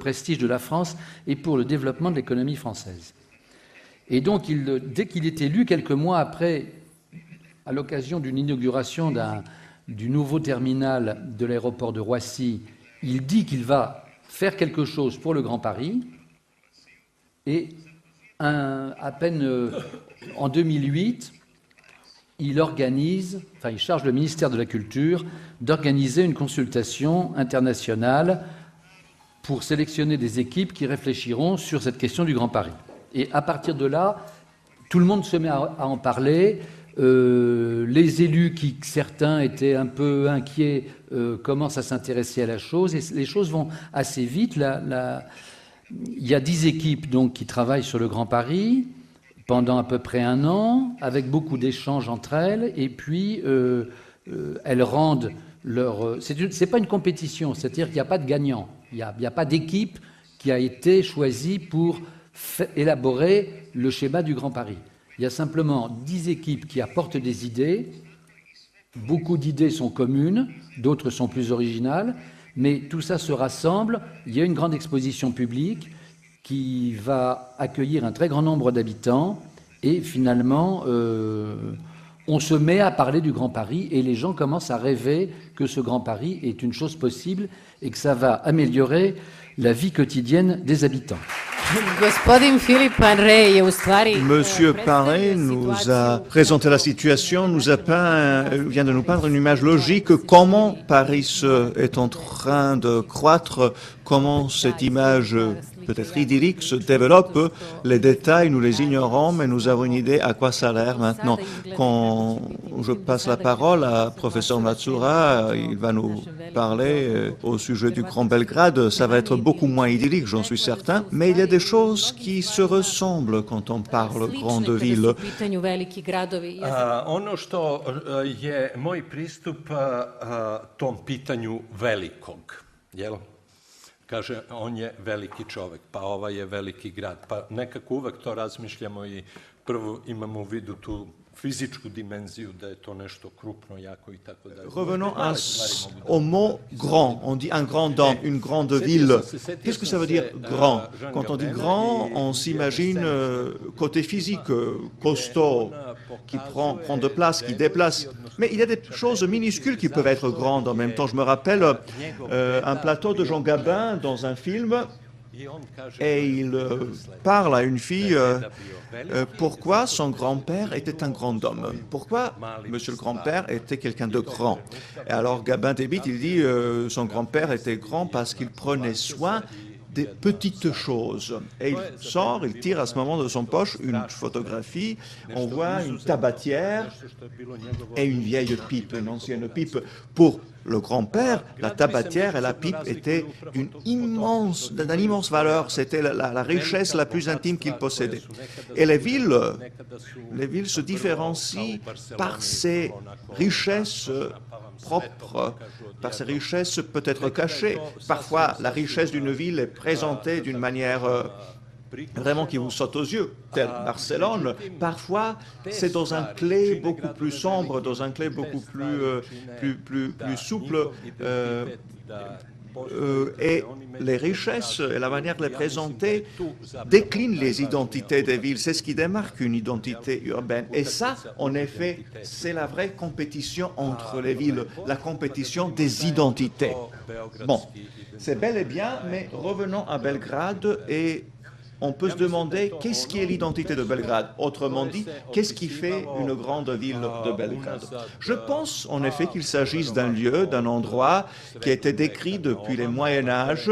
prestige de la France et pour le développement de l'économie française. Et donc, dès qu'il est élu, quelques mois après, à l'occasion d'une inauguration du nouveau terminal de l'aéroport de Roissy, il dit qu'il va faire quelque chose pour le Grand Paris. Et à peine en 2008, il charge le ministère de la Culture d'organiser une consultation internationale pour sélectionner des équipes qui réfléchiront sur cette question du Grand Paris. Et à partir de là, tout le monde se met à en parler. Les élus, certains étaient un peu inquiets, commencent à s'intéresser à la chose. Et les choses vont assez vite. Il y a 10 équipes donc, qui travaillent sur le Grand Paris pendant à peu près 1 an, avec beaucoup d'échanges entre elles. Et puis, elles rendent leur... C'est pas une compétition, c'est-à-dire qu'il n'y a pas de gagnant. Il n'y a pas d'équipe qui a été choisie pour élaborer le schéma du Grand Paris. Il y a simplement 10 équipes qui apportent des idées. Beaucoup d'idées sont communes, d'autres sont plus originales, mais tout ça se rassemble. Il y a une grande exposition publique qui va accueillir un très grand nombre d'habitants et finalement, on se met à parler du Grand Paris et les gens commencent à rêver que ce Grand Paris est une chose possible et que ça va améliorer la vie quotidienne des habitants. Monsieur Paré nous a présenté la situation, vient de nous peindre une image logique. Comment Paris est en train de croître, comment cette image peut-être idyllique se développe. Les détails, nous les ignorons, mais nous avons une idée à quoi ça a l'air maintenant. Quand je passe la parole à professeur Matsuura, il va nous parler au sujet du Grand Belgrade. Ça va être beaucoup moins idyllique, j'en suis certain, mais il y a des choses qui se ressemblent quand on parle grande ville. Ono što je moj pristup tom pitanju velikog, jel? Kaže, on je veliki čovek, pa ovaj je veliki grad. Pa nekako uvek to razmišljamo i prvo imamo u vidu tu fizičku dimenziju, da je to nešto krupno, jako i tako dalje. Revenons au mot grand. On dit un grand homme, une grande ville. Qu'est-ce que ça veut dire grand? Quand on dit grand, on s'imagine côté physique, costaud, qui prend de place, qui déplace. Mais il y a des choses minuscules qui peuvent être grandes en même temps. Je me rappelle un plateau de Jean Gabin dans un film et il parle à une fille pourquoi son grand-père était un grand homme. Pourquoi monsieur le grand-père était quelqu'un de grand. Et alors Gabin débite, il dit son grand-père était grand parce qu'il prenait soin des petites choses. Et il sort, il tire à ce moment de son poche une photographie. On voit une tabatière et une vieille pipe, une ancienne pipe. Pour le grand-père, la tabatière et la pipe étaient d'une immense valeur. C'était la richesse la plus intime qu'il possédait. Et les villes se différencient par ces richesses propres, par ces richesses peut-être cachées. Parfois, la richesse d'une ville est présentée d'une manière vraiment qui vous saute aux yeux, tel Barcelone. Parfois, c'est dans un clé beaucoup plus sombre, dans un clé beaucoup plus souple. Et les richesses et la manière de les présenter déclinent les identités des villes. C'est ce qui démarque une identité urbaine. Et ça, en effet, c'est la vraie compétition entre les villes, la compétition des identités. Bon, c'est bel et bien, mais revenons à Belgrade et on peut se demander qu'est-ce qui est l'identité de Belgrade. Autrement dit, qu'est-ce qui fait une grande ville de Belgrade. Je pense en effet qu'il s'agisse d'un lieu, d'un endroit qui a été décrit depuis les Moyen-Âge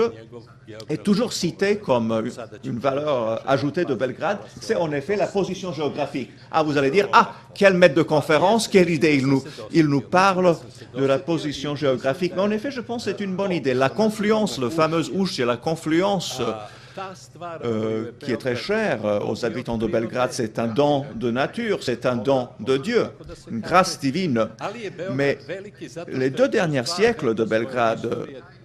et toujours cité comme une valeur ajoutée de Belgrade, c'est en effet la position géographique. Ah, vous allez dire, quel maître de conférence, quelle idée, il nous parle de la position géographique. Mais en effet, je pense que c'est une bonne idée. La confluence, le fameux Ušće, la confluence qui est très cher aux habitants de Belgrade, c'est un don de nature, c'est un don de Dieu, une grâce divine. Mais les 2 derniers siècles de Belgrade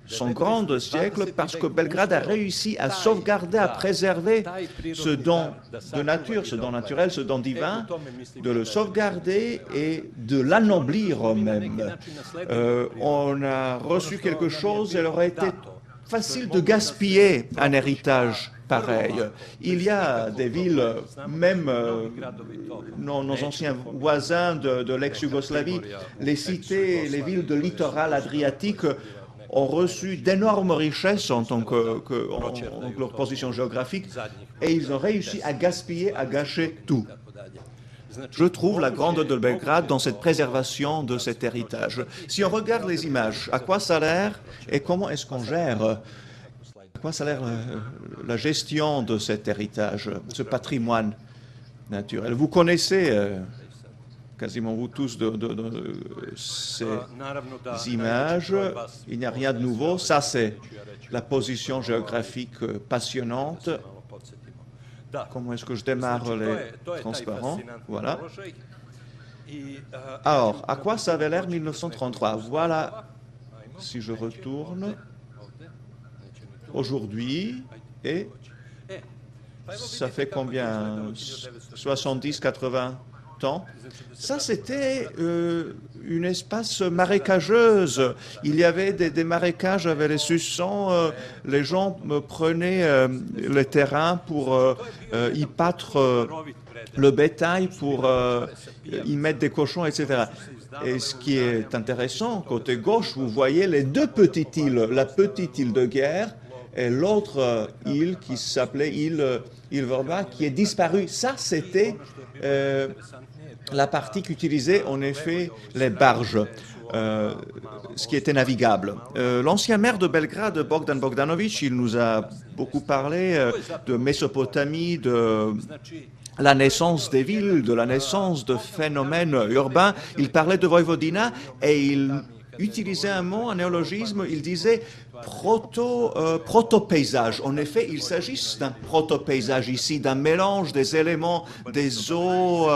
sont grands siècles parce que Belgrade a réussi à sauvegarder, à préserver ce don de nature, ce don naturel, ce don divin, de le sauvegarder et de l'anoblir même. On a reçu quelque chose, elle aurait été facile de gaspiller un héritage pareil. Il y a des villes, même nos anciens voisins de l'ex-Yougoslavie, les cités, les villes de littoral adriatique ont reçu d'énormes richesses en tant que leur position géographique, et ils ont réussi à gaspiller, à gâcher tout. Je trouve la grandeur de Belgrade dans cette préservation de cet héritage. Si on regarde les images, à quoi ça a l'air et comment est-ce qu'on gère, à quoi ça a l'air la gestion de cet héritage, ce patrimoine naturel. Vous connaissez quasiment vous tous de ces images. Il n'y a rien de nouveau. Ça, c'est la position géographique passionnante. Comment est-ce que je démarre les transparents? Voilà. Alors, à quoi ça avait l'air 1933? Voilà, si je retourne, aujourd'hui, et ça fait combien? 70-80 ans. Ça, c'était une espace marécageuse. Il y avait des marécages avec les suçons. Les gens prenaient les terrains pour y battre le bétail, pour y mettre des cochons, etc. Et ce qui est intéressant, côté gauche, vous voyez les deux petites îles, la petite île de Guerre et l'autre île qui s'appelait île Vrba, qui est disparue. Ça, c'était la partie qu'utilisaient en effet les barges, ce qui était navigable. L'ancien maire de Belgrade, Bogdan Bogdanović, il nous a beaucoup parlé de Mésopotamie, de la naissance des villes, de la naissance de phénomènes urbains. Il parlait de Vojvodina et il utilisait un mot, un néologisme, il disait proto-paysage. En effet, il s'agit d'un proto-paysage ici, d'un mélange des éléments, des eaux,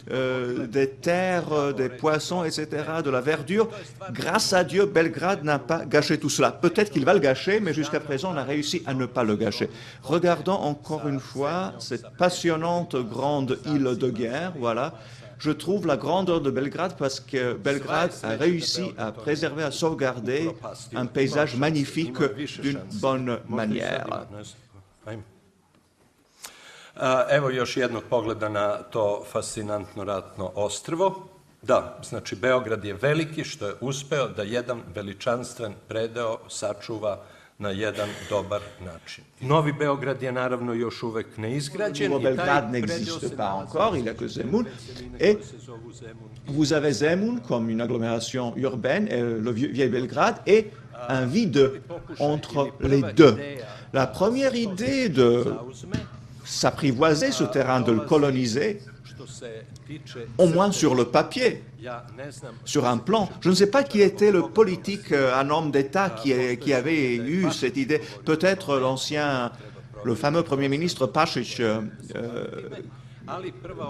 des terres, des poissons, etc., de la verdure. Grâce à Dieu, Belgrade n'a pas gâché tout cela. Peut-être qu'il va le gâcher, mais jusqu'à présent, on a réussi à ne pas le gâcher. Regardons encore une fois cette passionnante grande île de Guerre, voilà. Je trouve la grandeur de Belgrade parce que Belgrade a réussi à préserver, à sauvegarder un paysage magnifique d'une bonne manière. Evo još jednog pogleda na to fascinantno ratno ostrvo. Da, znači Beograd je veliki što je uspeo da jedan veličanstven predeo sačuva na jedan dobar način. Novi Beograd je naravno još uvek neizgrađen. Belgrade n'existe pas encore, il n'y a que Zemun. Et vous avez Zemun comme une agglomération urbaine, le vieil Belgrade, et un vide entre les deux. La première idée de s'apprivoiser ce terrain, de le coloniser, au moins sur le papier, sur un plan. Je ne sais pas qui était le politique, un homme d'État qui avait eu cette idée. Peut-être le fameux Premier ministre Pašić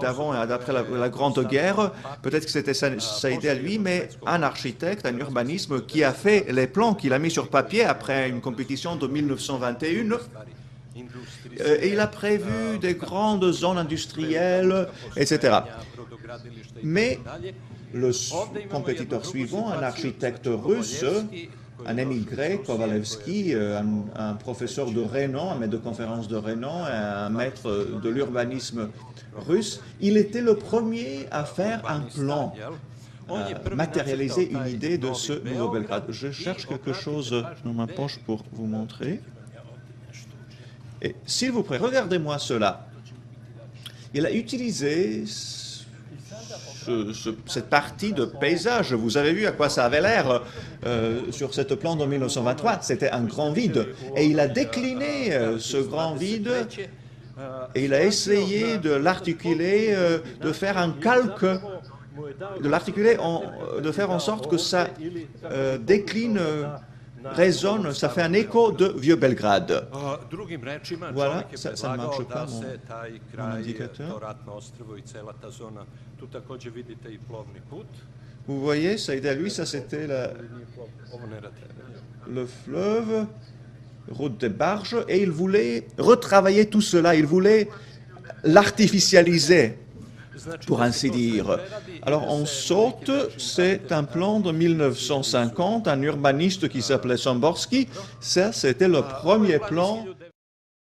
d'avant et d'après la Grande Guerre. Peut-être que c'était sa idée à lui, mais un architecte, un urbanisme qui a fait les plans qu'il a mis sur papier après une compétition de 1921. Et il a prévu des grandes zones industrielles, etc. Mais le compétiteur suivant, un architecte russe, un émigré, Kovalevski, un professeur de renom, un maître de conférence de renom, un maître de l'urbanisme russe, il était le premier à faire un plan, matérialiser une idée de ce nouveau Belgrade. Je cherche quelque chose dans ma poche pour vous montrer. Et s'il vous plaît, regardez-moi cela. Il a utilisé cette partie de paysage. Vous avez vu à quoi ça avait l'air sur cette plan de 1923. C'était un grand vide. Et il a décliné ce grand vide et il a essayé de l'articuler, de faire un calque, de l'articuler, de faire en sorte que ça décline, résonne, ça fait un écho de Vieux Belgrade. Voilà, ça ne marche pas, mon indicateur. Vous voyez, ça a été à lui, ça c'était le fleuve, route des barges, et il voulait retravailler tout cela, il voulait l'artificialiser. pour ainsi dire. Alors en sorte, c'est un plan de 1950, un urbaniste qui s'appelait Szomborski. Ça, c'était le premier plan